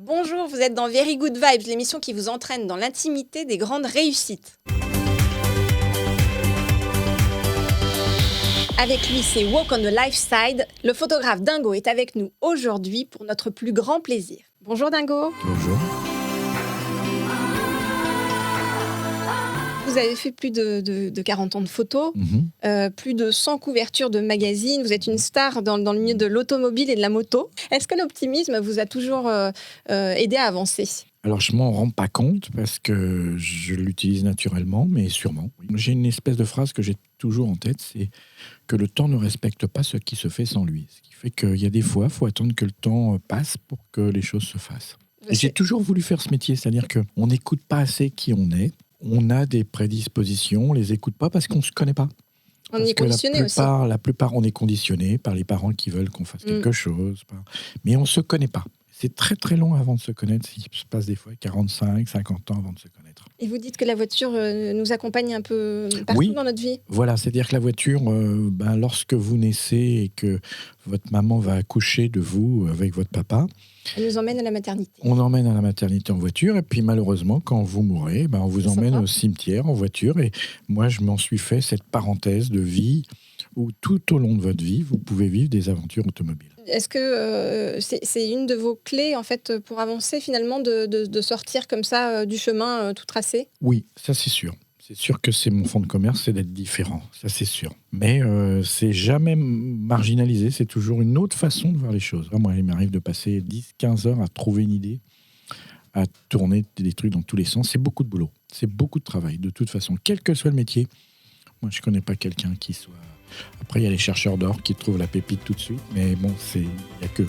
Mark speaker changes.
Speaker 1: Bonjour, vous êtes dans Very Good Vibes, l'émission qui vous entraîne dans l'intimité des grandes réussites. Avec lui, c'est Walk on the Life Side. Le photographe Dingo est avec nous aujourd'hui pour notre plus grand plaisir. Bonjour Dingo.
Speaker 2: Bonjour.
Speaker 1: Vous avez fait plus de 40 ans de photos, plus de 100 couvertures de magazines. Vous êtes une star dans le milieu de l'automobile et de la moto. Est-ce que l'optimisme vous a toujours aidé à avancer ?
Speaker 2: Alors, je m'en rends pas compte parce que je l'utilise naturellement, mais sûrement. J'ai une espèce de phrase que j'ai toujours en tête, c'est que le temps ne respecte pas ce qui se fait sans lui. Ce qui fait qu'il y a des fois, il faut attendre que le temps passe pour que les choses se fassent. Et j'ai toujours voulu faire ce métier, c'est-à-dire qu'on n'écoute pas assez qui on est. On a des prédispositions, on ne les écoute pas parce qu'on ne se connaît pas.
Speaker 1: On est conditionné aussi.
Speaker 2: La plupart, on est conditionné par les parents qui veulent qu'on fasse quelque chose. Mais on ne se connaît pas. C'est très très long avant de se connaître. Il se passe des fois 45, 50 ans avant de se connaître.
Speaker 1: Et vous dites que la voiture nous accompagne un peu partout dans notre vie ?
Speaker 2: Voilà, c'est-à-dire que la voiture, lorsque vous naissez et que votre maman va accoucher de vous avec votre papa,
Speaker 1: elle nous emmène à la maternité.
Speaker 2: On emmène à la maternité en voiture et puis malheureusement, quand vous mourrez, on vous emmène au cimetière en voiture. Et moi, je m'en suis fait cette parenthèse de vie où tout au long de votre vie, vous pouvez vivre des aventures automobiles.
Speaker 1: Est-ce que c'est une de vos clés en fait pour avancer finalement de sortir comme ça du chemin tout tracé ?
Speaker 2: Oui, ça c'est sûr. C'est sûr que c'est mon fond de commerce, c'est d'être différent, ça c'est sûr. Mais c'est jamais marginalisé, c'est toujours une autre façon de voir les choses. Moi, il m'arrive de passer 10-15 heures à trouver une idée, à tourner des trucs dans tous les sens. C'est beaucoup de boulot, c'est beaucoup de travail. De toute façon, quel que soit le métier, moi je connais pas quelqu'un qui soit... Après, il y a les chercheurs d'or qui trouvent la pépite tout de suite, mais bon, il n'y a que...